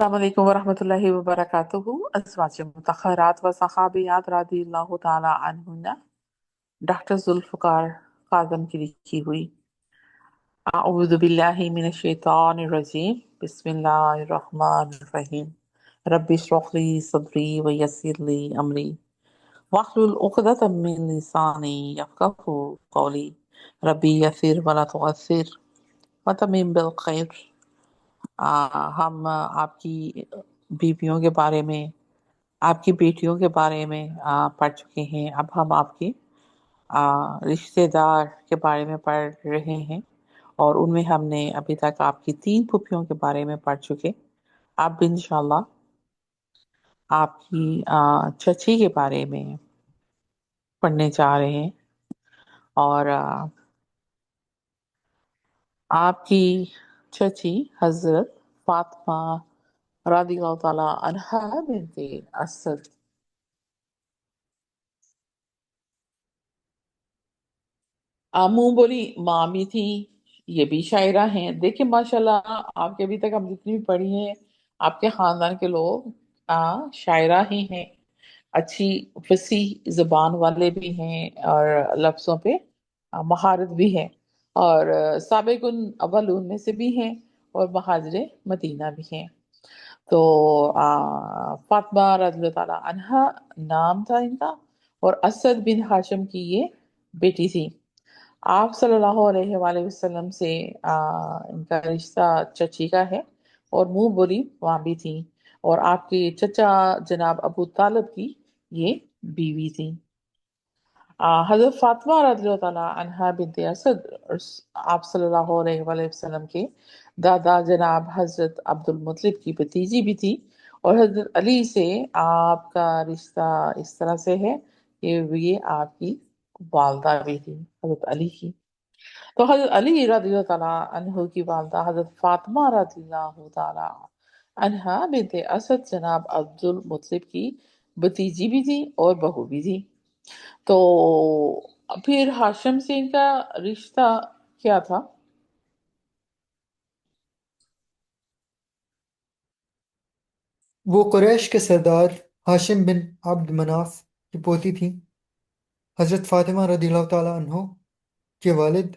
अस्सलामुअलैकुम वरहमतुल्लाहि वबरकातुहू। अज़वाज मुतहहरात व सहाबियात रज़ियल्लाहु ताला अन्हुन्ना। डॉक्टर जुल्फ़िकार काज़म की लिखी हुई अऊज़ु बिल्लाहि मिनश शैतानिर रजीम बिस्मिल्लाहिर रहमानिर रहीम। रब्बि इश्रह ली सदरी व यस्सिर ली अमरी वहलुल उक़दतम मिन लिसानी यफ़क़हू क़ौली। रब्बि यस्सिर व ला तुअस्सिर व तम्मिम बिल खैर। हम आपकी बीवियों के बारे में, आपकी बेटियों के बारे में पढ़ चुके हैं। अब हम आपके रिश्तेदार के बारे में पढ़ रहे हैं और उनमें हमने अभी तक आपकी 3 फूफियों के बारे में पढ़ चुके। अब इंशाल्लाह आपकी चची के बारे में पढ़ने जा रहे हैं और आपकी चची हजरत फातिमा रज़ियल्लाहु ताला अन्हा बिनते असद मुंह बोली मामी थी। ये भी शायरा हैं। देखिए माशाल्लाह, आपके अभी तक हम जितनी भी पढ़ी हैं, आपके खानदान के लोग शायरा ही हैं। अच्छी फसीह जुबान वाले भी हैं और लफ्जों पे महारत भी है और साबिकुन अव्वलून में से भी हैं और महाजिर मदीना भी हैं। तो फातिमा रज़ियल्लाहु ताला अन्हा नाम था इनका और असद बिन हाशिम की ये बेटी थी। आप सल्लल्लाहु अलैहि वसल्लम से इनका रिश्ता चची का है और मुंह बोली वहाँ भी थी और आपके चचा जनाब अबू तालिब की ये बीवी थी। हजरत फातिमा रज़ियल्लाहु ताला अन्हा बिनते असद आप सल्लल्लाहु अलैहि वसल्लम के दादा जनाब हजरत अब्दुल मुत्तलिब की भतीजी भी थी और हजरत अली से आपका रिश्ता इस तरह से है कि ये आपकी वालदा भी थी, हजरत अली की। तो हजरत अली रज़ियल्लाहु ताला अन्हु की वालदा हजरत फातिमा रज़ियल्लाहु ताला अन्हा बिनते असद जनाब अब्दुल मुत्तलिब की भतीजी भी थी और बहू भी थी। तो फिर हाशिम से इनका रिश्ता क्या था? वो कुरैश के सरदार हाशिम बिन अब्द मनाफ की पोती थीं। हज़रत फ़ातिमा रज़ियल्लाहु ताला के वालिद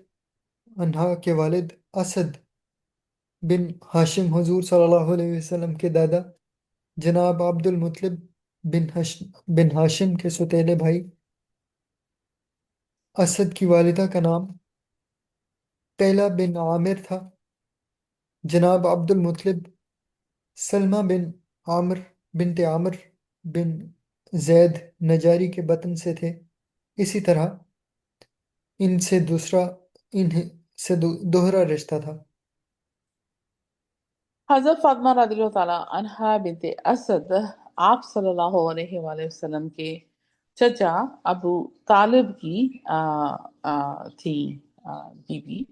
अन्हा के वालिद असद बिन हाशिम हुजूर सल्लल्लाहु अलैहि वसल्लम के दादा जनाब अब्दुल मुत्तलिब बिन हाशिम के सौतेले भाई। असद की वालिदा का नाम तैला बिन आमिर था। जनाब अब्दुल मुत्तलिब सलमा बिन आमिर बिनते आमिर बिन जैद नजारी के बतन से थे। इसी तरह इनसे दूसरा इन्हें से दोहरा रिश्ता था। हजरत फातिमा रज़ियल्लाहु ताला अन्हा बिनते असद आप सल्लल्लाहु अलैहि वसल्लम के चचा अबू तालिब की थी बीवी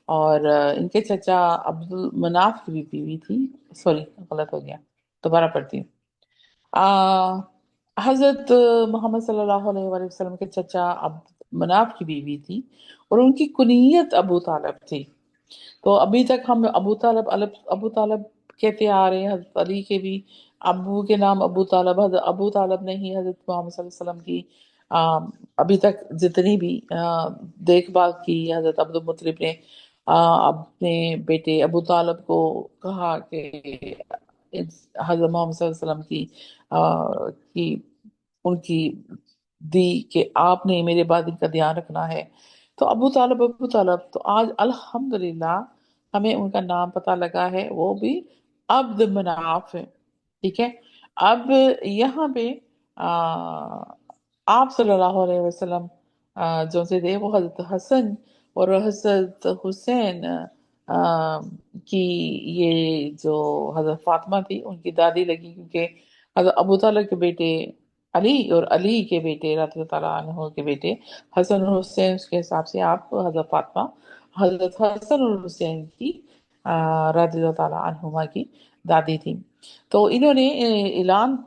और इनके चचा अब्दुल मनाफ की भी बीवी थी। सॉरी, गलत हो गया, दोबारा पढ़ती हूँ। आ, हजरत मोहम्मद सल्लल्लाहु अलैहि वसल्लम के चचा अब्दुल मनाफ की बीवी थी और उनकी कुनियत अबू तालिब थी। तो अभी तक हम अबू तालिब कहते आ रहे हैं। हजरत अली के भी अबू के नाम अबू तालिब, हजरत अबू तालिब ने ही हजरत मोहम्मद सल्लल्लाहु अलैहि वसल्लम की अभी तक जितनी भी देखभाल की। हजरत अब्दुल मुत्तलिब ने अपने बेटे अबू तालिब को कहा कि हजरत मोहम्मद सल्लल्लाहु अलैहि वसल्लम की उनकी दी कि आपने मेरे बाद इनका ध्यान रखना है। तो अबू तालिब तो आज अल्हम्दुलिल्लाह हमें उनका नाम पता लगा है, वो भी अब्द मनाफ है। ठीक है। अब यहाँ पे आ, आप सल्लल्लाहु अलैहि वसल्लम जो से थे वो हजरत हसन और हजरत हुसैन की ये जो हजरत फातिमा थी उनकी दादी लगी, क्योंकि हजरत अबू तालिब के बेटे अली और अली के बेटे रज़ी अल्लाह अन्हु के बेटे हसन और हुसैन, उसके हिसाब से आप हजरत फातिमा हजरत हसन और हुसैन की रज़ी अल्लाह अन्हुमा की दादी थी। तो इन्होंने ऐलान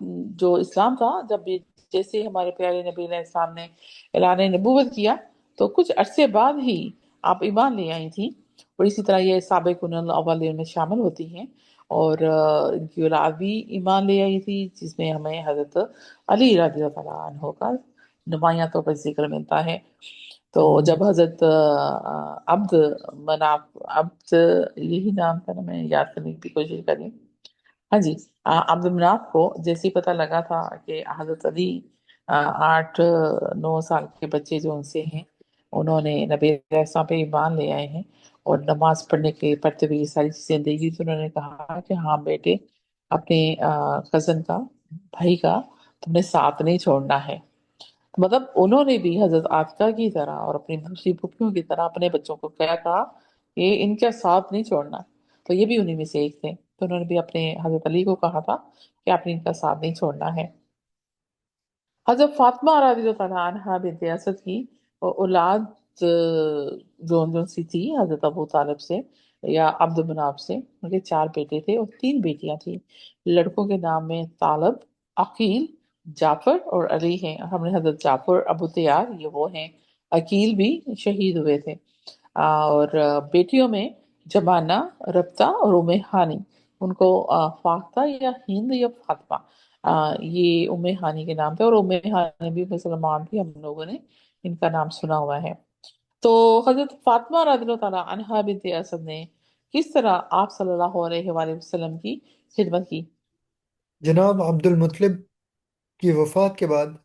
जो इस्लाम था, जब जैसे हमारे प्यारे नबी इस्लाम ने ऐलान नबूवत किया तो कुछ अरसे बाद ही आप ईमान ले आई थी और इसी तरह ये साबिकुन अव्वलीन में शामिल होती हैं اور इनकी औलाद भी ईमान ले आई थी, जिसमें हमें हजरत अली रजी अल्लाह अन्हो का नुमाया तौर पर जिक्र मिलता है। तो जब हजरत अब्द मनाफ, अब्द यही नाम था ना, मैं याद करने की कोशिश करी। हाँ जी, अब्द मनाफ को जैसे ही पता लगा था कि हजरत अली 8-9 साल के बच्चे जो उनसे हैं, उन्होंने नबी अलैहिस्सलाम पे ईमान ले आए हैं और नमाज पढ़ते हुए ये सारी चीजें देखी, तो उन्होंने कहा कि हाँ बेटे, अपने कजन का, भाई का तुमने साथ नहीं छोड़ना है। तो मतलब उन्होंने भी हजरत आतिका की तरह और अपनी दूसरी फूफियों की तरह अपने बच्चों को क्या कहा कि इनका साथ नहीं छोड़ना। तो ये भी उन्हीं में से एक थे, तो उन्होंने भी अपने हजरत अली को कहा था कि आपने इनका साथ नहीं छोड़ना है। हजरत फातिमा रज़ी अल्लाह अन्हा बिन्त असद की औलाद जोन जोन सी थी हजरत अबू तालिब से या अब्द मनाफ से, उनके 4 बेटे थे और 3 बेटियां थी। लड़कों के नाम में तालब, अकील, जाफर और अली हैं। हमने हजरत जाफर अबू तैयार ये वो हैं। अकील भी शहीद हुए थे। और बेटियों में जमाना, रब्ता और उम्मे हानी। उनको फाख्ता या हिंद या फातिमा, ये उम्मे हानी के नाम पे, और उम्मे हानी भी मुसलमान भी, हम लोगों ने इनका नाम सुना हुआ है। तो हजरत फातिमा रज़ियल्लाहु ताला अन्हा बिनत असद ने किस तरह आप सल्लल्लाहु अलैहि वसल्लम की खिदमत की? जनाब अब्दुल मुत्तलिब की वफ़ात के बाद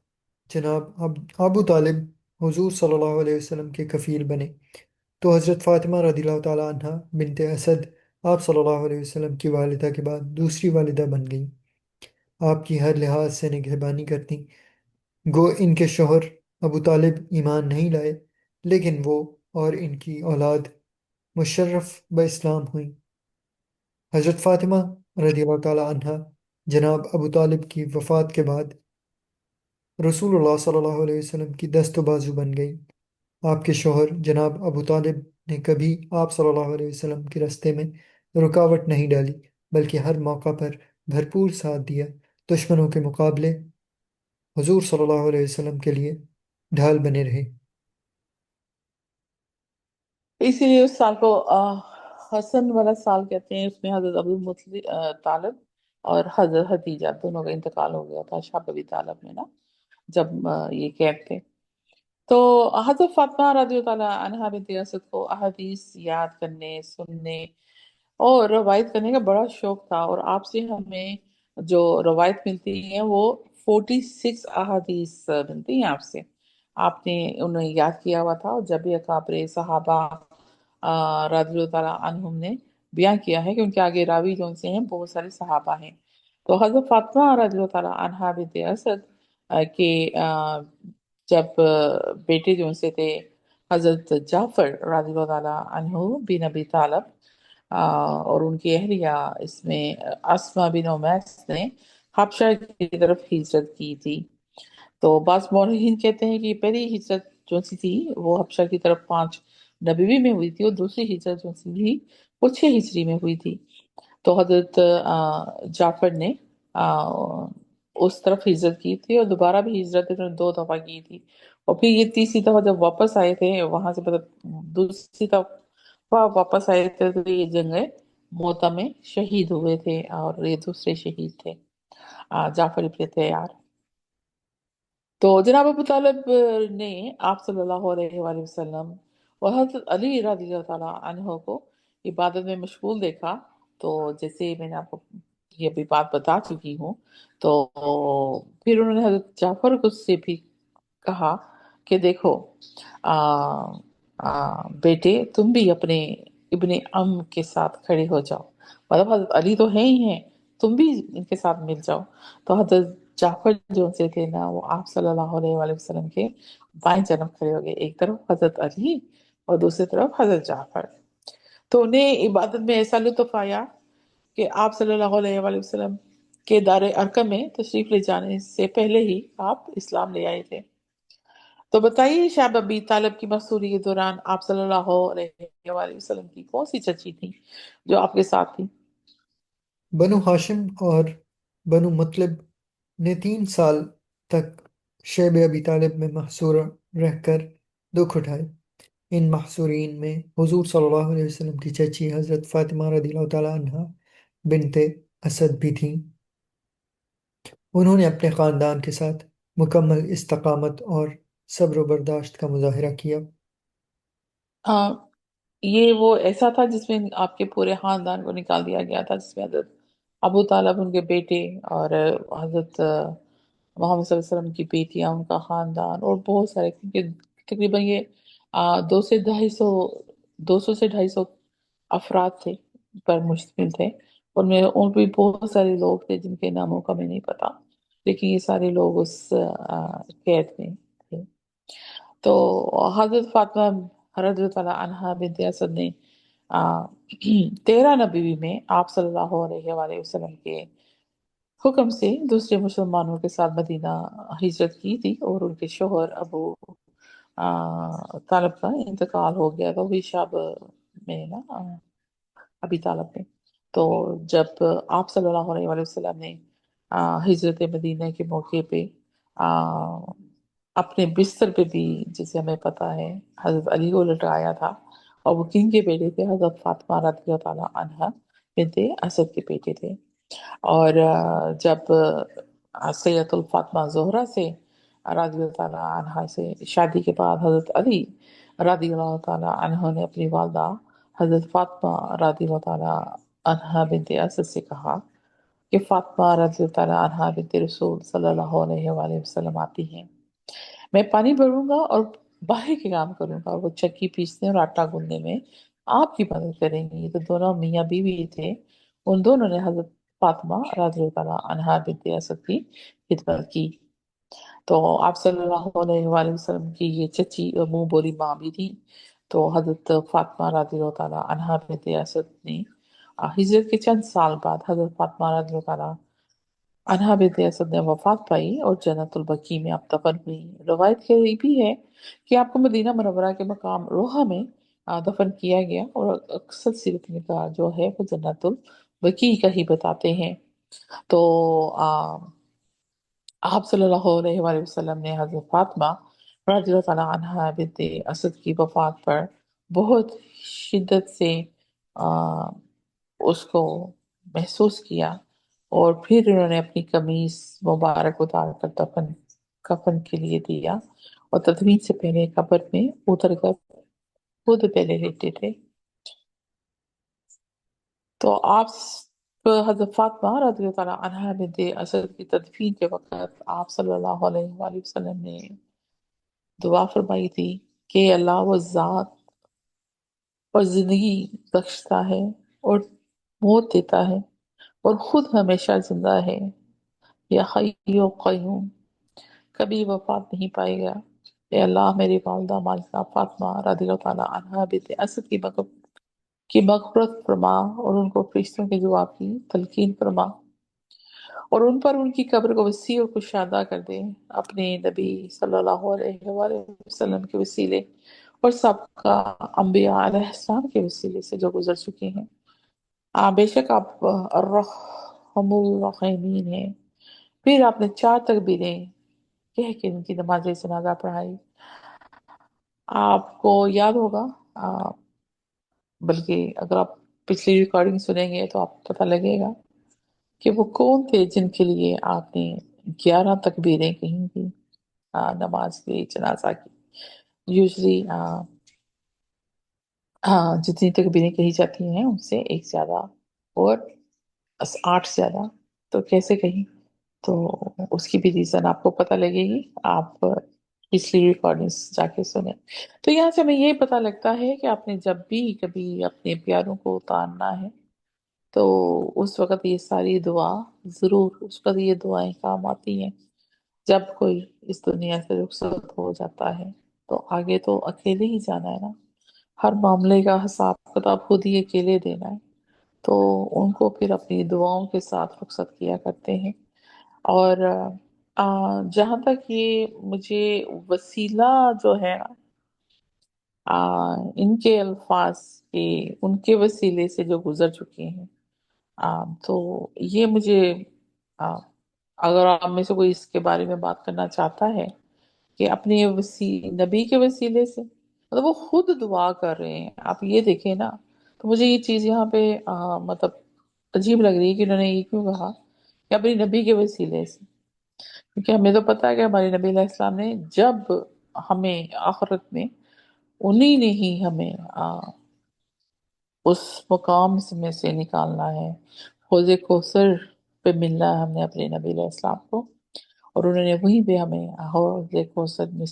जनाब अबू तालिब हुजूर सल्लल्लाहु अलैहि वसल्लम के कफ़ील बने, तो हज़रत फ़ातिमा रदियल्लाहु ताला अन्हा बिनते असद आप सल्लल्लाहु अलैहि वसल्लम की वालिदा के बाद दूसरी वालिदा बन गईं। आपकी हर लिहाज से निगहबानी करती। गो इनके शोहर अबू तालिब ईमान नहीं लाए, लेकिन वो और इनकी औलाद मुशर्रफ ब इस्लाम हुई। हज़रत फ़ातिमा रदियल्लाहु ताला अन्हा जनाब अबू तालिब की वफ़ात के बाद रसूलुल्लाह सल्लल्लाहु अलैहि वसल्लम की दस्त बाजू बन गई। आपके शोहर जनाब अबू तालिब ने कभी आप सल्लल्लाहु अलैहि वसल्लम के रास्ते में रुकावट नहीं डाली, बल्कि हर मौका पर भरपूर साथ दिया। दुश्मनों के मुकाबले हुजूर सल्लल्लाहु अलैहि वसल्लम के लिए ढाल बने रहे। इसीलिए उस साल को हसन वाला साल कहते हैं। उसमें हजरत अब्दुल मुत्तलिब तालिब और हजरत हदीजा दोनों का इंतकाल हो गया था शाह बी तालिब में ना, जब ये कैद थे। तो हजरत फातिमा रज़ी अल्लाह अन्हा बिनत असद को अहदीस याद करने, सुनने और रवायत करने का बड़ा शौक था। और आपसे हमें जो रवायत मिलती है वो 46 अहादीस मिलती हैं आपसे। आपने उन्हें याद किया हुआ था, और जब भी अकाबरे सहाबा रज़ी अल्लाह अन्हुम ने बयान किया है कि उनके आगे रावी जो उनसे हैं बहुत सारे सहाबा हैं। तो हजरत फातिमा रज़ी अल्लाह अन्हा बिनत असद के जब बेटे जो उनसे थे हजरत जाफर रज़ी अल्लाह अन्हु बिन अबी तालिब, और उनकी अहलिया इसमें अस्मा बिन उमैस ने हबशा की तरफ हिजरत की थी। तो बास मौरखीन कहते हैं कि पहली हिजरत जो सी थी वो हबशा की तरफ 5 नबवी में हुई थी, और दूसरी हिजरत जो सी थी वो 6 हिजरी में हुई थी। तो हजरत जाफर ने उस तरफ हिजरत की थी, और दोबारा भी हिजरत इन्होंने 2 दफा की थी। और फिर ये तीसरी दफा जब वापस आए थे वहां से, मतलब दूसरी दफा वापस आए थे, तो ये जंग मोता में शहीद हुए थे, और ये दूसरे शहीद थे जाफर इब्न तैयार। तो जनाब अबू तालिब ने आप सल्लल्लाहु अलैहि वसल्लम और हज़रत अली रज़ी अल्लाह अन्हो को इबादत में मशगूल देखा। तो जैसे मैंने आपको ये अभी बात बता चुकी हूँ, तो फिर उन्होंने हज़रत जाफर को से भी कहा कि देखो, आ, बेटे तुम भी अपने इब्ने अम के साथ खड़े हो जाओ, मतलब हज़रत अली तो है ही हैं, तुम भी इनके साथ मिल जाओ। तो हज़रत जाफर जो से थे ना, वो आप सल्लल्लाहु अलैहि वसल्लम के बाएं जन्म खड़े हो गए, एक तरफ हजरत अली और दूसरी तरफ हजरत जाफर। तो उन्हें इबादत में ऐसा लुत्फ आया कि आप सल्लल्लाहु अलैहि वसल्लम के दारे अरकम में तशरीफ ले जाने से पहले ही आप इस्लाम ले आए थे। तो बताइए, शायब अबी तालिब की मसूरी के दौरान आप सल्लल्लाहु अलैहि वसल्लम की कौन सी चची थी जो आपके साथ थी? बनु हाशिम और बनु मुत्तलिब ने 3 साल तक शैब अबी तालिब में महसूर रहकर दुख उठाए। इन महसूरीन में हुजूर सल्लल्लाहु अलैहि वसल्लम की चची हज़रत फ़ातिमा रदियल्लाहु ताला अन्हा बिनते असद भी थीं। उन्होंने अपने ख़ानदान के साथ मुकम्मल इस्तकामत और सब्र व बर्दाश्त का मुजाहिरा किया। हाँ, ये वो ऐसा था जिसमें आपके पूरे खानदान को निकाल दिया गया था, जिसमें हजरत अबू तालब उनके बेटे और हजरत मोहम्मद सल्लल्लाहु अलैहि वसल्लम की बेटियां, उनका खानदान और बहुत सारे, क्योंकि तकरीबन ये 200 से 250 अफराद थे पर मुश्तमिल थे। उनमें और भी बहुत सारे लोग थे जिनके नामों का मैं नहीं पता, लेकिन ये सारे लोग उस कैद में थे। तो हजरत फातिमा रज़ियल्लाहु ताला अन्हा बिन्त असद ने आ, 13 नबी में आप सल्लल्लाहु अलैहि वसल्लम के हुक्म से दूसरे मुसलमानों के साथ मदीना हिजरत की थी, और उनके शोहर अबू तालब का इंतकाल हो गया था वही शब में ना, अबी तालब में। तो जब आप सल्लल्लाहु अलैहि वसल्लम ने हिजरत मदीना के मौके पे आ, अपने बिस्तर पे भी, जिसे हमें पता है, हजरत अली को लटाया था, और वो किन के बेटे थे? हजरत फातिमा रज़ी अल्लाह अन्हा बिनते असद के बेटे थे। और जब सैयदुल फातिमा ज़ोहरा से रज़ी अल्लाह अन्हा से शादी के बाद हजरत अली रज़ी अल्लाह ताला अन्हा ने अपनी वालदा हजरत फातिमा रज़ी अल्लाह ताला अन्हा बिनते असद से कहा कि फातिमा रज़ी अल्लाह ताला अन्हा बिनते रसूल सल्लल्लाहु अलैहि वसल्लम आती हैं, मैं पानी भरूंगा और बाहर के काम करूंगा, और वो चक्की पीसने और आटा गूंदने में आपकी मदद करेंगी। ये तो दोनों मियाँ बीवी थे, उन दोनों ने हजरत फातिमा रज़ी अल्लाह अन्हा बिनते असद की खिदमत की। तो आप सल्लल्लाहु अलैहि वसल्लम की ये चची और मुंह बोली माँ भी थी। तो हजरत फातिमा रज़ी अल्लाह अन्हा बिनते असद ने हिजरत के चंद साल बाद हजरत फातिमा रज़ी अल्लाह अनहा बिनते असद ने वफात पाई और जन्नतुल बकी में आप दफन हुई। रवायत ये भी है कि आपको मदीना मुनव्वरा के मकाम रोहा में दफन किया गया, और अक्सर सीरत निगार जो है वो जन्नतुल बकी का ही बताते हैं। तो आप सल्लल्लाहु अलैहि वसल्लम ने हजरत फातिमा रज़ियल्लाहु ताला अन्हा बिनते असद की वफात पर बहुत शिद्दत से आ, उसको महसूस किया, और फिर उन्होंने अपनी कमीज मुबारक उतार कर दफन कफन के लिए दिया, और तदफीन से पहले कब्र में उतर कर खुद पहले लेटे थे। तो आप हजरत फातिमा रज़ी अल्लाह अन्हा बिनते असद की तदफीन के वक़्त आप सल्लल्लाहु अलैहि वसल्लम ने दुआ फरमाई थी कि अल्लाह वो ज़ात और जिंदगी बख्शता है और मौत देता है और खुद हमेशा जिंदा है, या हय्यो क़य्यूम, कभी वफात नहीं पाएगा। ए अल्लाह, मेरी वालदा मालिका फातिमा रज़ियल्लाहु ताला अन्हा बिनते असद की मग़फ़िरत फरमा, और उनको फरिश्तों के जवाब की तलकीन फरमा, और उन पर उनकी कब्र को वसी और कुशादा कर दे, अपने नबी सल्लल्लाहु अलैहि वसल्लम के वसीले और सबका अम्बिया अलैहिस्सलाम के वसीले से जो गुजर चुके हैं। बेशक आप अर्रहमुर रहीमीन हैं। फिर आपने 4 तकबीरें कह के उनकी नमाज जनाजा पढ़ाई। आपको याद होगा, आ, बल्कि अगर आप पिछली रिकॉर्डिंग सुनेंगे तो आपको पता लगेगा कि वो कौन थे जिनके लिए आपने 11 तकबीरें कही थी नमाज की जनाजा की। यूजली हाँ, जितनी तकबीरें कही जाती हैं उनसे एक ज्यादा, और 8 से ज्यादा तो कैसे कही, तो उसकी भी रीजन आपको पता लगेगी। आप पिछली रिकॉर्डिंग्स जाके सुने। तो यहाँ से हमें ये पता लगता है कि आपने जब भी कभी अपने प्यारों को उतारना है, तो उस वक्त ये सारी दुआ जरूर, उस वक्त ये दुआएं काम आती हैं। जब कोई इस दुनिया से रुखसत हो जाता है, तो आगे तो अकेले ही जाना है ना, हर मामले का हिसाब किताब खुद ही अकेले देना है। तो उनको फिर अपनी दुआओं के साथ रुखसत किया करते हैं। और जहाँ तक ये मुझे वसीला जो है ना, इनके अल्फाज के उनके वसीले से जो गुजर चुके हैं, तो ये मुझे आ, अगर आप में से कोई इसके बारे में बात करना चाहता है कि अपने नबी के वसीले से, मतलब वो खुद दुआ कर रहे हैं, आप ये देखें ना। तो मुझे ये चीज यहाँ पे मतलब अजीब लग रही है कि उन्होंने ये क्यों कहा कि अपनी नबी के वसीले से, क्योंकि हमें तो पता है कि हमारे नबी अलैहि सलाम ने जब हमें आखिरत में उन्हीं ने ही हमें उस मुकाम में से निकालना है। हौज़े कौसर पे मिलना है हमने अपने नबी अलैहि सलाम को, और उन्होंने वहीं पे हमें हौज़े कौसर में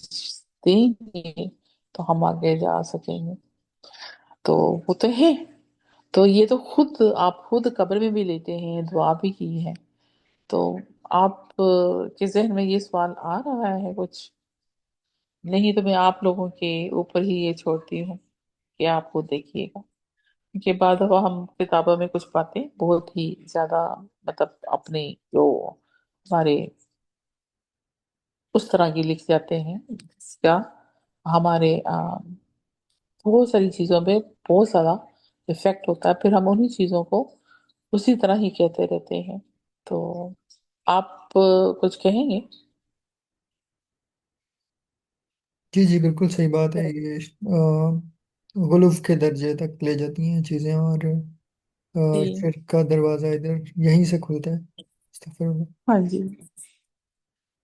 देंगे तो हम आगे जा सकेंगे। तो वो तो है। तो ये तो खुद आप खुद कब्र में भी लेते हैं, दुआ भी की है। तो आप के जहन में ये सवाल आ रहा है कुछ? नहीं तो मैं आप लोगों के ऊपर ही ये छोड़ती हूँ कि आप खुद देखिएगा, क्योंकि बाद दफा हम किताबों में कुछ बातें बहुत ही ज्यादा, मतलब अपने जो हमारे उस तरह की लिख जाते हैं जिसका हमारे बहुत सारी चीजों पे बहुत सारा इफेक्ट होता है, फिर हम उन्हीं चीजों को उसी तरह ही कहते रहते हैं। तो आप कुछ कहेंगे? जी जी, बिल्कुल सही बात है। ये गुलूफ के दर्जे तक ले जाती हैं चीज़ें, और जी। शिर्क का दरवाज़ा इधर यहीं से खुलता है। अस्तगफिरुल्लाह। हाँ जी।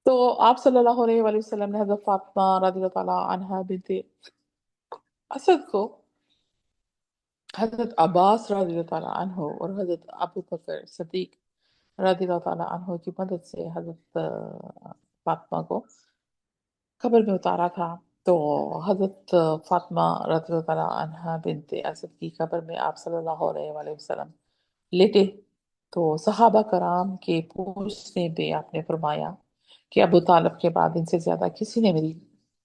तो आप सल्लल्लाहु अलैहि वसल्लम ने हज़रत फातिमा रज़ियल्लाहु ताला अन्हा बिनते असद को हज़रत अब्बास रज़ियल्लाहु ताला अन्हो और हज़रत अबू बकर सिद्दीक रज़ियल्लाहु ताला अन्हो की मदद से हज़रत फातिमा को कब्र में उतारा था। तो हज़रत फातिमा रज़ियल्लाहु ताला अन्हा बिनते असद की कब्र में आप सल्लल्लाहु अलैहि वसल्लम लेटे। तो सहाबा कराम के पूछने पे आपने फरमाया कि अबू तालिब के बाद इनसे ज्यादा किसी ने मेरी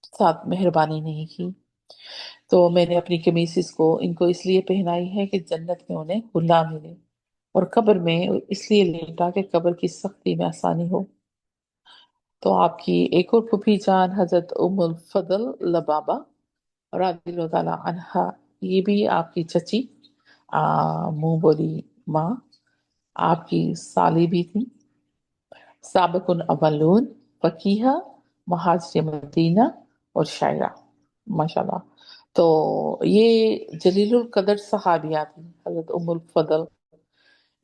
साथ मेहरबानी नहीं की, तो मैंने अपनी कमीसिस को इनको इसलिए पहनाई है कि जन्नत में उन्हें खुला मिले, और कब्र में इसलिए लेटा कि कब्र की सख्ती में आसानी हो। तो आपकी एक और फूफी जान हजरत उम्मुल फजल लबाबा रज़ियल्लाहु ताला अन्हा, ये भी आपकी चची मुंह बोली माँ, आपकी साली भी थी, साबिकुन अव्वलून, फकीहा, महाजिर मदीना और शायरा, माशाल्लाह। तो ये जलीलुल कदर सहाबिया थी हजरत उम्मुल फजल।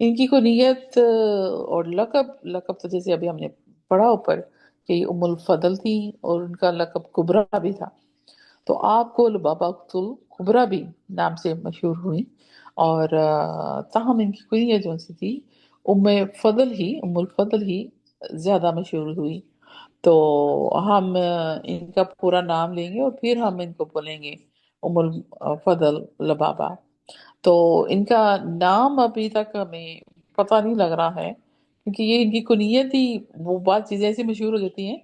इनकी कुनियत और लकब, लकब तो जैसे अभी हमने पढ़ा ऊपर कि ये उम्मुल फजल थी, और उनका लकब कुबरा भी था। तो आपको लुबाबातुल कुबरा भी नाम से मशहूर हुई, और ताहम इनकी कुनियत जो सी थी उम्मे फजल ही, उम्मुल फजल ही ज्यादा मशहूर हुई। तो हम इनका पूरा नाम लेंगे और फिर हम इनको बोलेंगे उम्मुल फजल लबाबा। तो इनका नाम अभी तक हमें पता नहीं लग रहा है, क्योंकि ये इनकी कुनियत ही, वो बात चीजें ऐसी मशहूर हो जाती हैं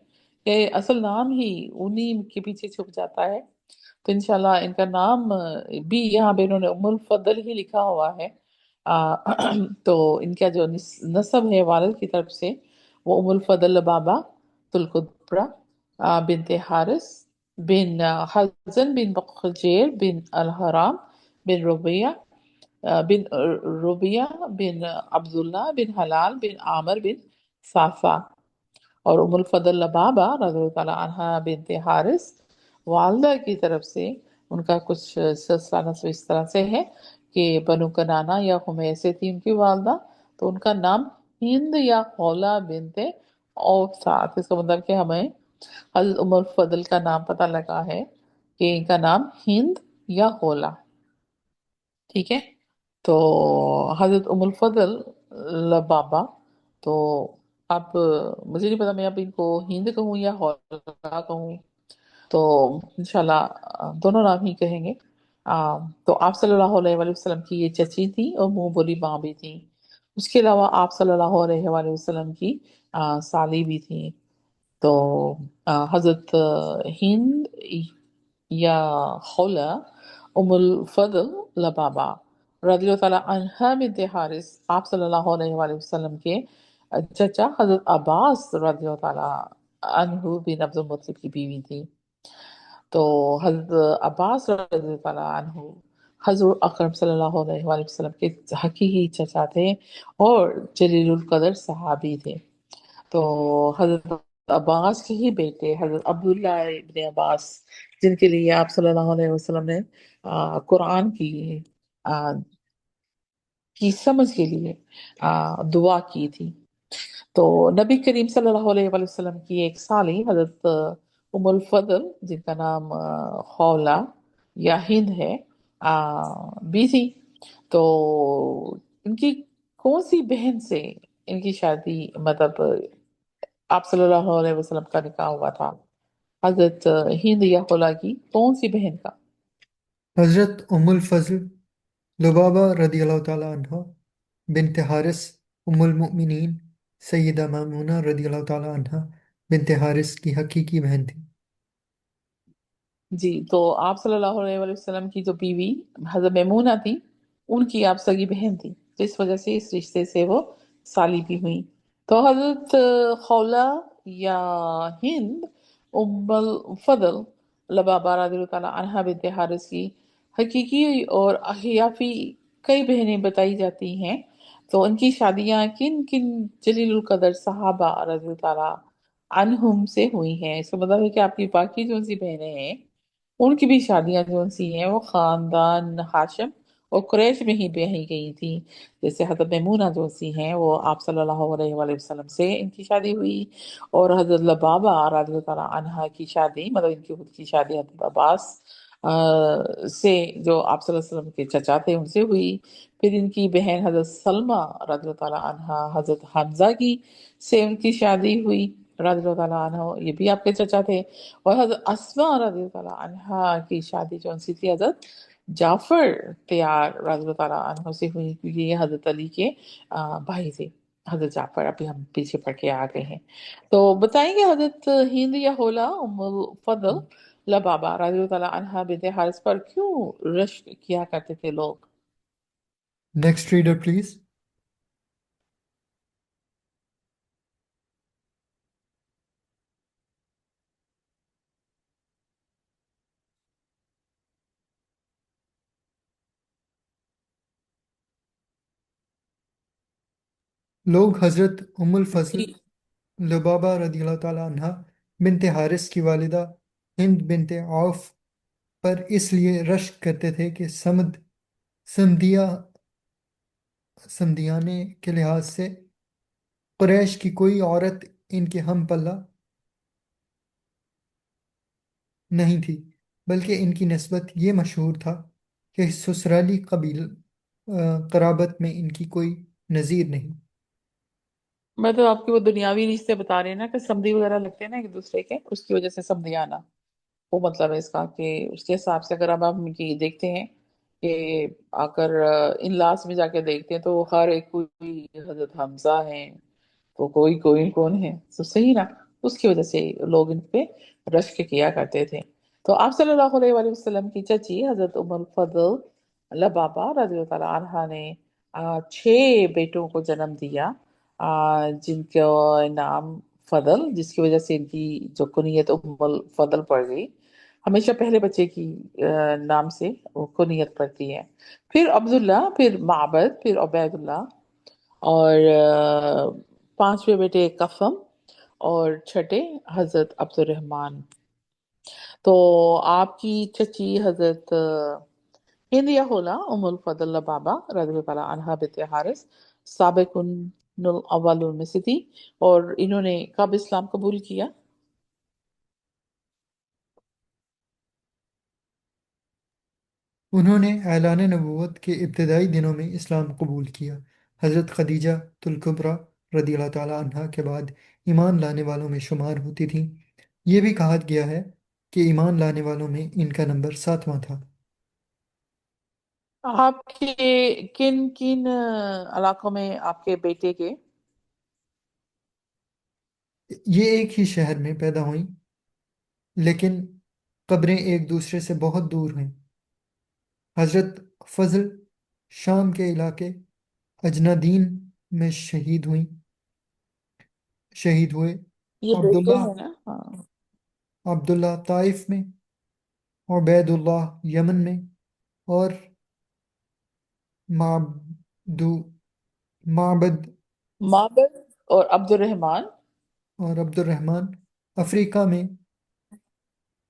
कि असल नाम ही उन्हीं के पीछे छुप जाता है। तो इंशाल्लाह इनका नाम भी यहाँ पे इन्होंने उम्मुल फदल ही लिखा हुआ है। आ, तो इनका जो नस्ब है वालिद की तरफ से, वो उम्मुल फदल बाबा तुल कुब्रा बिनते हारिस बिन हसन बिन बखजेर बिन अल हराम बिन रुबिया बिन रुबिया बिन अब्दुल्ला बिन हलाल बिन आमर बिन साफा। और उमुल फदल लबाबा रज़ियल्लाहु ताला अन्हा बिनते हारिस, वालदा की तरफ से उनका कुछ सिलसिला नस्ब इस तरह से है कि बनु कनाना या हुमैसे थी उनकी वालदा, तो उनका नाम हिंद या हौला बिनते औफ था। तो इसका मतलब कि हमें हज़रत उमर फदल का नाम पता लगा है कि इनका नाम हिंद या होला। ठीक है। तो हजरत उमुल फजल लबाबा, तो आप मुझे नहीं पता मैं अब इनको हिंद कहूँ या हौला कहूँ, तो इंशाल्लाह दोनों नाम ही कहेंगे। तो आप सल्लल्लाहु अलैहि वसल्लम की ये चची थी और मुंह बोली माँ भी थी। उसके अलावा आप सल्लल्लाहु अलैहि वसल्लम की साली भी थी। तो हजरत हिंद या खौला उमुल फदल लबाबा रज़ियल्लाहु ताला अन्हा बिनते हारिस, आप सल्लल्लाहु अलैहि वसल्लम के चचा हजरत अब्बास रज़ियल्लाहु ताला अन्हु बिन अब्दुल मुत्तलिब की बीवी थी। तो हजरत अब्बास रज़ियल्लाहु ताला अन्हु हजरत अकरम सल्लल्लाहु अलैहि वसल्लम के हकीकी चचा थे और जलीलुल कदर सहाबी थे। तो हजरत अब्बास के ही बेटे हजरत अब्दुल्ला इब्ने अब्बास, जिनके लिए आप सल्लल्लाहु अलैहि वसल्लम ने कुरान की आ, की समझ के लिए दुआ की थी। तो नबी करीम सल्लल्लाहु अलैहि वसल्लम की एक साली हजरत उम्मुल फजल, जिनका नाम खौला या हिंद है, भी थी। तो इनकी कौन सी बहन से इनकी शादी, मतलब आप सल्लल्लाहु अलैहि वसल्लम का निकाह हुआ था? हजरत हिंद या खौला की कौन सी बहन का? हज़रत उम्मुल फ़ज़ल लुबाबा रदियल्लाहु ताला अन्हा बिनते हारिस उम्मुल मुमिनीन सैयदा मामूना रदियल्लाहु ताला अन्हा बिनते हारिस की हकीकी बहन थी। जी, तो आप सल्लल्लाहु अलैहि वसल्लम की जो बीवी हज़रत मैमूना थी, उनकी आप सगी बहन थी, तो इस वजह से इस रिश्ते से वो साली भी हुई। तो हज़रत खौला या हिंद उम्मुल फदल लबाबा रज़ियल्लाहु ताला अन्हा बिनते हारिस की हकीकी और अहियाफी कई बहनें बताई जाती हैं। तो उनकी शादियां किन किन जलीलुल कदर सहाबा रज़ियल्लाहु ताला अनहुम से हुई हैं? इसका मतलब है कि आपकी बाकी जो सी बहनें हैं, उनकी भी शादियां जो सी हैं वो खानदान हाशिम और कुरैश में ही ब्याही गई थी। जैसे हजरत मैमूना जो सी हैं वो आप सल्लल्लाहु अलैहि वसल्लम से इनकी शादी हुई, और हजरत लबाबा रज़ी अल्लाह तआला अन्हा की शादी, मतलब इनकी खुद की शादी हजरत अब्बास से, जो आप सल्लल्लाहु अलैहि वसल्लम के चचा थे, उनसे हुई। फिर इनकी बहन हजरत सलमा रज़ी अल्लाह तआला अन्हा हजरत हमजा की से उनकी शादी हुई रज़ी अल्लाह तआला अन्हा, ये भी आपके चचा थे। और हजरत अस्मा रज़ी अल्लाह तआला अन्हा की शादी जो उनसे थी हजरत जाफर तैयार रज़ी अल्लाह तआला अन्हो से हुई, क्योंकि ये हजरत अली के भाई थे हजरत जाफर। अभी हम पीछे पढ़ के आ गए हैं। तो बताएंगे हजरत हिंद या होला उम्मुल फदल लबाबा रज़ी अल्लाह तआला अन्हा बिनते हारिस पर क्यों रश्क किया करते थे लोग? Next reader please. लोग हज़रत उम्मुल फ़ज़ल जी, लुबाबा रदियल्लाहु ताला अन्हा बिनते हारिस की वालिदा हिंद बिनते औफ पर इसलिए रश्क करते थे कि समदिया समदियाने के लिहाज से कुरैश की कोई औरत इनके हम पल्ला नहीं थी, बल्कि इनकी निस्बत ये मशहूर था कि ससुराली कराबत में इनकी कोई नज़ीर नहीं। मैं तो आपके वो दुनियावी रिश्ते बता रहे हैं ना, कि समधी वगैरह लगते हैं ना एक दूसरे के, उसकी वजह से समधी आना, वो मतलब है इसका। कि उसके हिसाब से अगर अब आप उनकी देखते हैं कि अगर इन लास्ट में जाके देखते हैं तो हर एक कोई हजरत हमजा है, तो कोई कोई कौन है, तो सही ना। उसकी वजह से लोग इन पे रश्क किया करते थे। तो आप सल्लल्लाहु अलैहि वसल्लम की चची हजरत उम्मुल फजल लबाबा रज़ी अल्लाह अन्हा ने 6 बेटों को जन्म दिया, जिनका नाम फदल, जिसकी वजह से इनकी जो कुनियत उम्मुल फदल पड़ गई। हमेशा पहले बच्चे की नाम से वो कुनियत पड़ती है। फिर अब्दुल्ला, फिर माबद, फिर उबैदुल्लाह, और 5वें बेटे कफम, और छठे हजरत अब्दुर्रहमान। तो आपकी चची हजरत हिंद या होला उम्मुल फदल बाबा रज़ी अल्लाह अन्हा बिनते हारिस साबिकुन अव्वलून में से थी। और इन्होंने कब इस्लाम कबूल किया? उन्होंने ऐलान नबूवत के इब्तदाई दिनों में इस्लाम कबूल किया। हज़रत खदीजा तुल कुबरा रदियल्लाहु ताला अन्हा के बाद ईमान लाने वालों में शुमार होती थीं। ये भी कहा गया है कि ईमान लाने वालों में इनका नंबर 7वां था। आपके किन किन इलाकों में आपके बेटे के? ये एक ही शहर में पैदा हुई, लेकिन कब्रें एक दूसरे से बहुत दूर हैं। हज़रत फजल शाम के इलाके अजनादीन में शहीद हुए। ये बेटे अब्दुल्ला हैं ना? हाँ। अब्दुल्ला ताइफ में, उबैदुल्लाह यमन में, और माबदू माबद माबद और अब्दुर्रहमान। और अब्दुर्रहमान अफ्रीका में,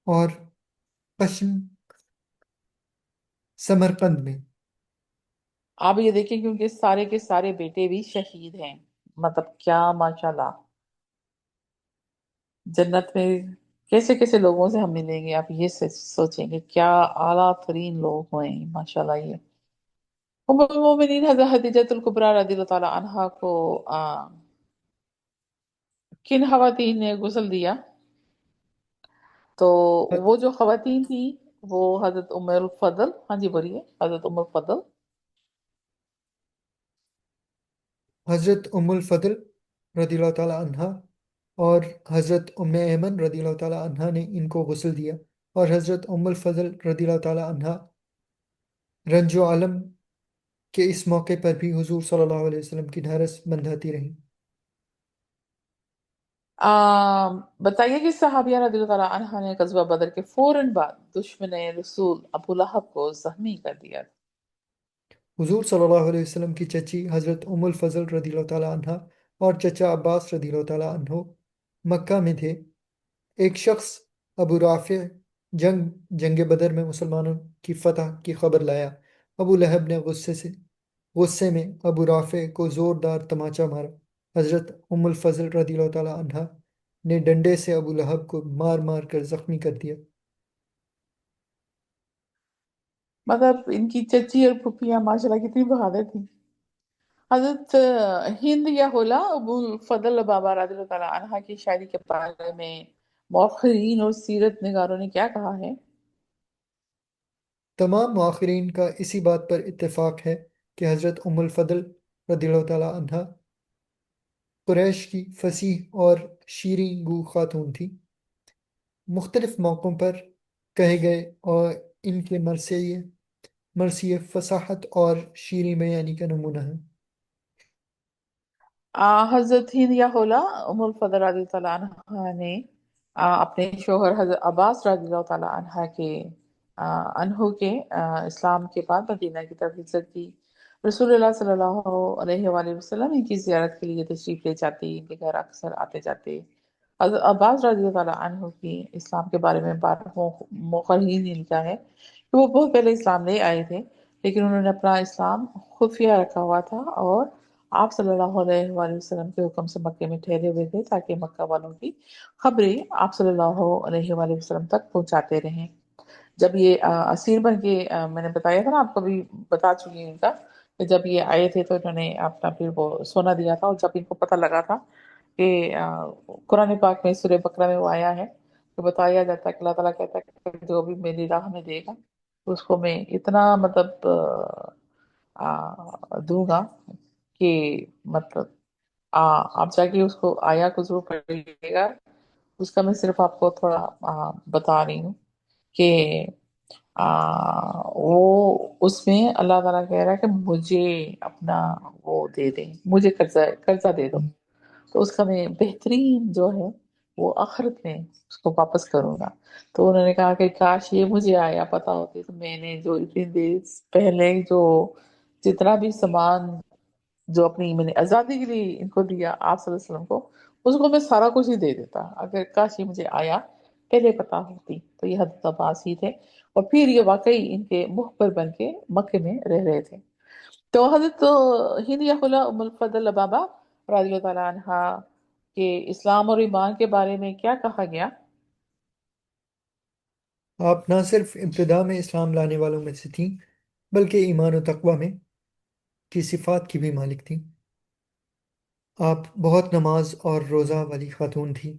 और पश्चिम समरकंद में। آپ یہ دیکھیں کہ ان کے سارے بیٹے بھی شہید ہیں. مطلب کیا ماشاءاللہ جنت میں کیسے کیسے لوگوں سے ہم ملیں گے. آپ یہ سوچیں کہ کیا اعلیٰ ترین لوگ ہوئے ہیں ماشاءاللہ. یہ ام المومنین حضرت خدیجہ الکبریٰ رضی اللہ تعالی عنہا کو کن خواتین نے غسل دیا؟ تو وہ جو خواتین تھیں وہ حضرت ام الفضل. ہاں جی بولیے. حضرت ام الفضل، حضرت ام الفضل رضی اللہ تعالی عنہا اور حضرت ام ایمن رضی اللہ تعالی عنہا نے ان کو غسل دیا، اور حضرت ام الفضل رضی اللہ تعالی عنہا رنج و عالم کے اس موقع پر بھی حضور صلی اللہ علیہ وسلم کی ڈھارس بندھاتی رہیں۔ بتائیے کہ صحابیہ رضی اللہ تعالیٰ عنہ نے غزوہ بدر کے فوراً بعد دشمن رسول ابو لہب کو زخمی کر دیا. حضور صلی اللہ علیہ وسلم کی چچی حضرت ام الفضل رضی اللہ تعالی عنہا اور چچا عباس رضی اللہ تعالی عنہ مکہ میں تھے۔ ایک شخص ابو رافع جنگ بدر میں مسلمانوں کی فتح کی خبر لایا۔ ابو لہب نے غصے میں ابو رافع کو زوردار تماچا مارا۔ حضرت ام الفضل رضی اللہ تعالی عنہا نے ڈنڈے سے ابو لہب کو مار مار کر زخمی کر دیا۔ مطلب ان کی چچی اور پھپھیاں ماشاءاللہ کتنی بہادر تھیں. حضرت ہند یا حولا ابو الفضل بابا رضی اللہ تعالیٰ عنہ کی شاعری کے بارے میں مؤخرین اور سیرت نگاروں نے کیا کہا ہے؟ تمام مؤخرین کا اسی بات پر اتفاق ہے کہ حضرت ام الفضل رضی اللہ تعالی عنہا قریش کی فصیح اور شیریں گو خاتون تھی۔ مختلف موقعوں پر کہے گئے اور ان کے مرثیے فصاحت اور شیریں بیانی کا نمونہ ہیں۔ حضرت ہند یا حولا ام الفضل رضی اللہ تعالیٰ عنہ نے اپنے شوہر حضرت عباس رضی اللہ تعالیٰ عنہ کے اسلام کے بعد مدینہ کی طرف ہجرت کی. رسول اللہ صلی اللہ علیہ وآلہ وسلم ان کی زیارت کے لیے تشریف لے جاتے، ان کے گھر اکثر آتے جاتے. حضرت عباس رضی اللہ تعالیٰ عنہ کی اسلام کے بارے میں بات مؤخرین نے لکھا ہے کہ وہ بہت پہلے اسلام لے آئے تھے، لیکن انہوں نے اپنا اسلام خفیہ رکھا ہوا تھا اور آپ صلی اللہ علیہ وآلہ وسلم کے حکم سے مکے میں ٹھہرے ہوئے تھے تاکہ مکہ والوں کی خبریں آپ صلی اللہ علیہ وآلہ وسلم تک پہنچاتے رہیں. جب یہ اسیر بن کے میں نے بتایا تھا نا، آپ کو بھی بتا چکی ہوں ان کا، کہ جب یہ آئے تھے تو انہوں نے اپنا پھر وہ سونا دیا تھا، اور جب ان کو پتہ لگا تھا کہ قرآن پاک میں سورہ بقرہ میں وہ آیا ہے تو بتایا جاتا ہے کہ اللہ تعالیٰ کہتا ہے کہ جو بھی میری راہ میں دے گا اس کو میں اتنا مطلب دوں گا کہ مطلب آپ جا کے اس کو آیا کو ضرور پڑھیے گا. اس کا میں صرف آپ کو تھوڑا بتا رہی ہوں کہ وہ اس میں اللہ تعالیٰ کہہ رہا ہے کہ مجھے اپنا وہ دے دیں، مجھے قرضہ دے دو، تو اس کا میں بہترین جو ہے وہ آخرت میں اس کو واپس کروں گا. تو انہوں نے کہا کہ کاش یہ مجھے آیا پتا ہوتی تو میں نے جو اتنی دیر پہلے جو جتنا بھی سامان جو اپنی میں نے آزادی کے لیے ان کو دیا آپ صلی اللہ علیہ وسلم کو، اس کو میں سارا کچھ ہی دے دیتا اگر کاش یہ مجھے آیا پہلے پتا ہوتی. تو یہ حضرت عباس ہی تھے، اور پھر یہ واقعی ان کے مخبر بن کے مکے میں رہ رہے تھے. تو حضرت ہند یا خلا ام الفضل بابا رضی اللہ تعالیٰ عنہ کہ اسلام اور ایمان کے بارے میں کیا کہا گیا؟ آپ نہ صرف ابتدا میں اسلام لانے والوں میں سے تھیں بلکہ ایمان و تقوی میں کی صفات کی بھی مالک تھیں۔ آپ بہت نماز اور روزہ والی خاتون تھیں۔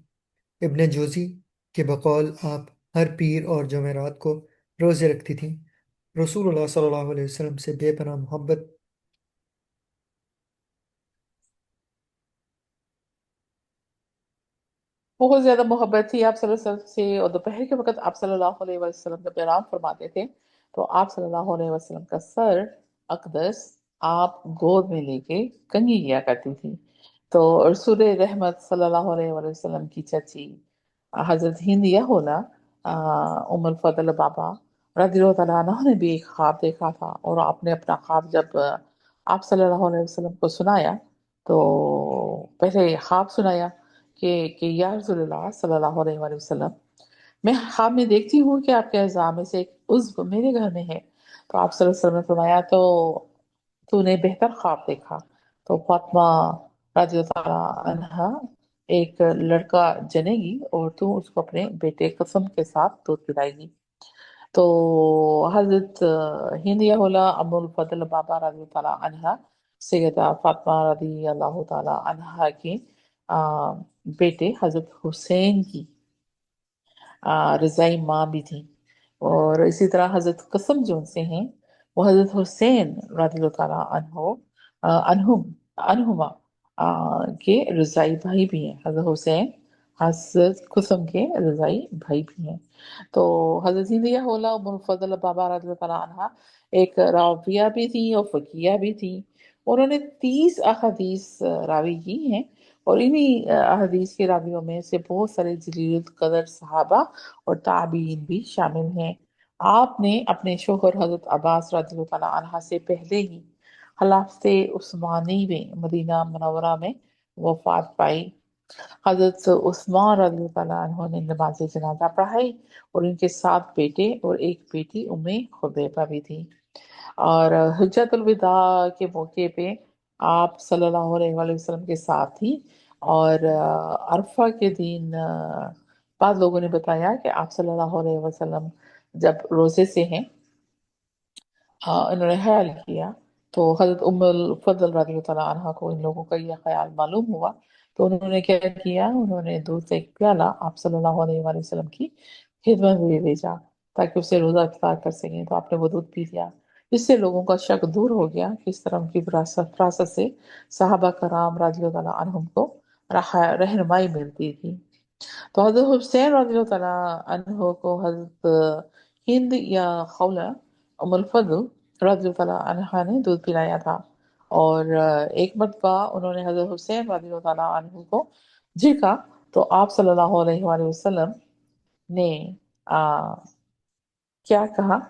ابن جوزی کے بقول آپ ہر پیر اور جمعرات کو روزے رکھتی تھیں۔ رسول اللہ صلی اللہ علیہ وسلم سے بے پناہ محبت بہت زیادہ محبت تھی آپ صلی اللہ علیہ وسلم سے، اور دوپہر کے وقت آپ صلی اللہ علیہ وسلم جب آرام فرماتے تھے تو آپ صلی اللہ علیہ وسلم کا سر اقدس آپ گود میں لے کے کنگھی کیا کرتی تھی. تو رسول رحمت صلی اللہ علیہ وسلم کی چچی حضرت ہند یا ہونا ام الفضل بابا رضی اللہ تعالیٰ عنہ نے بھی ایک خواب دیکھا تھا، اور آپ نے اپنا خواب جب آپ صلی اللہ علیہ وسلم کو سنایا تو پہلے خواب سنایا کہ یا رسول اللہ صلی اللہ علیہ وآلہ وسلم، میں خواب میں دیکھتی ہوں کہ آپ کے اعضاء میں سے ایک عضو میرے گھر میں ہے. تو آپ صلی اللہ علیہ وسلم نے فرمایا تو तूने बेहतर ख्वाब देखा। तो फातिमा रजी अन्हा एक लड़का जनेगी और तू उसको अपने बेटे कसम के साथ दूध पिलाएगी। तो हजरत हिंद होला अब्दुल फजल बाबा रजी ताला अन्हा सैयदा फातिमा रजी अल्लाह ताला अन्हा के आ, बेटे हजरत हुसैन की रज़ाई माँ भी थी। और इसी तरह हजरत कसम जो उनसे हैं वो हजरत हुसैन रज़ी ताला अन्हो अन्हुम अन्हुमा के रज़ाई भाई भी हैं। हजरत हुसैन हजरत कसम के रज़ाई भाई भी हैं। तो हजरत जिंदिया होला उम्मुल फजल बाबा रज़ी ताला अन्हा एक राविया भी थी और फकीहा भी थी। उन्होंने 30 अहदीस रावी की हैं और इन्हीं अहदीस के रावियों में से बहुत सारे जलील कदर सहाबा और ताबीन भी शामिल हैं। आपने अपने शोहर हजरत अब्बास रज़ी अल्लाह अन्हा से पहले ही खिलाफत उस्मानी में मदीना मुनव्वरा में वफात पाई। हजरत उस्मान रज़ी अल्लाह अन्हु ने नमाज जनाजा पढ़ाई और इनके 7 बेटे और एक बेटी उम्मे खुबैबा भी थी। और हज्जतुल विदा के मौके पे आप सल्लल्लाहु अलैहि वसल्लम के साथ थी। और अरफा के दिन बाद लोगों ने बताया कि आप सल्लल्लाहु अलैहि वसल्लम जब रोजे से हैं इन्होंने ख्याल किया। तो हजरत उम्मुल फजल रज़ी अल्लाह अन्हा को इन लोगों का यह ख्याल मालूम हुआ। तो उन्होंने क्या किया, उन्होंने दूध से एक प्याला आप सल्लल्लाहु अलैहि वसल्लम की खिदमत में भेजा ताकि उसे रोजा इफ्तार कर सकें। तो आपने वो दूध पी लिया। इससे लोगों का शक दूर हो गया कि इस तरह की विरासत से सहाबा कराम रज़ी अल्लाह अन्हुम को रहनुमाई मिलती थी। तो हजरत हुसैन रज़ी अल्लाह अन्हु को हजरत हिंद या खौला उम्मुल फजल रज़ी अल्लाह अन्हा ने दूध पिलाया था। और एक मरतबा उन्होंने हजरत हुसैन रज़ी अल्लाह अन्हु को झिका। तो आप सल्लल्लाहु अलैहि वसल्लम ने आ, क्या कहा?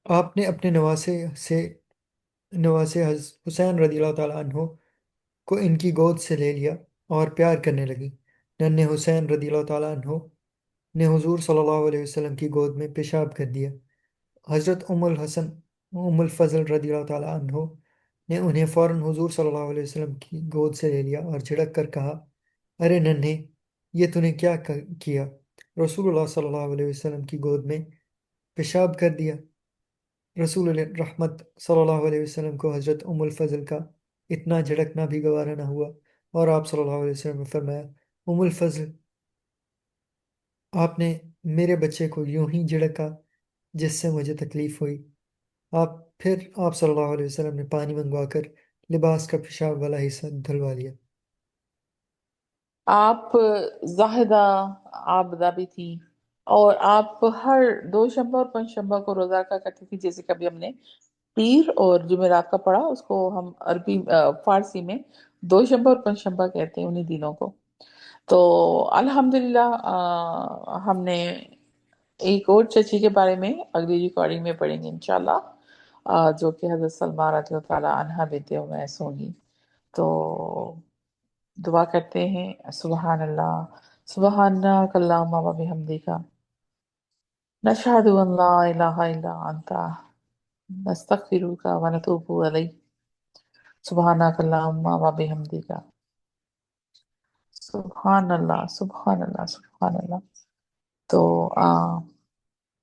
आपने अपने नवासे हुसैन रज़ियल्लाहु ताला अन्हो को इनकी गोद से ले लिया और प्यार करने लगी। नन्हे हुसैन रज़ियल्लाहु ताला अन्हो ने हुजूर सल्लल्लाहु अलैहि वसल्लम की गोद में पेशाब कर दिया। हज़रत उम्मुल फजल रज़ियल्लाहु ताला अन्हो ने उन्हें फ़ौरन हुजूर सल्लल्लाहु अलैहि वसल्लम की गोद से ले लिया और झिड़क कर कहा, अरे नन्हे, ये तूने क्या किया? रसूलुल्लाह सल्लल्लाहु अलैहि वसल्लम की गोद में पेशाब कर दिया। रसूल रहमत सल्लल्लाहु अलैहि वसल्लम को हज़रत उम्मुल फजल का इतना झिड़कना भी गवारा न हुआ और आप सल्लल्लाहु अलैहि वसल्लम ने फरमाया, उम्मुल फजल, आपने मेरे बच्चे को यूं ही झिड़का जिससे मुझे तकलीफ हुई। आप सल्लल्लाहु अलैहि वसल्लम ने पानी मंगवाकर लिबास का पेशाब वाला हिस्सा धुलवा लिया। आप जाहिदा आबदा भी थी और आप हर दो शंबा और पंचशंबा को रोजा रखा करती थी। जैसे कभी हमने पीर और जुमेरात का पढ़ा, उसको हम अरबी फारसी में दो शंबा और पंचशंबा कहते हैं उन्हीं दिनों को। तो अल्हम्दुलिल्लाह हमने एक और चची के बारे में अगली रिकॉर्डिंग में पढ़ेंगे इंशाल्लाह, जो कि हजरत सलमा रज़ी अल्लाह अन्हा बिनते उमैस होंगी। तो दुआ करते हैं, सुबहान अल्लाह सुबहानक अल्लाहुम्मा व बिहम्दिका नशहदु अन ला इलाहा इल्ला अंता नस्तगफिरुका व नतूबु इलैक सुबहानक अल्लाहुम्मा व बिहम्दिका सुबहान अल्लाह सुबहान अल्लाह सुबहान अल्लाह। तो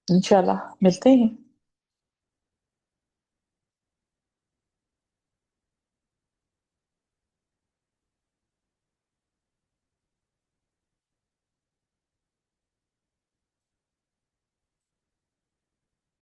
इंशाल्लाह मिलते हैं।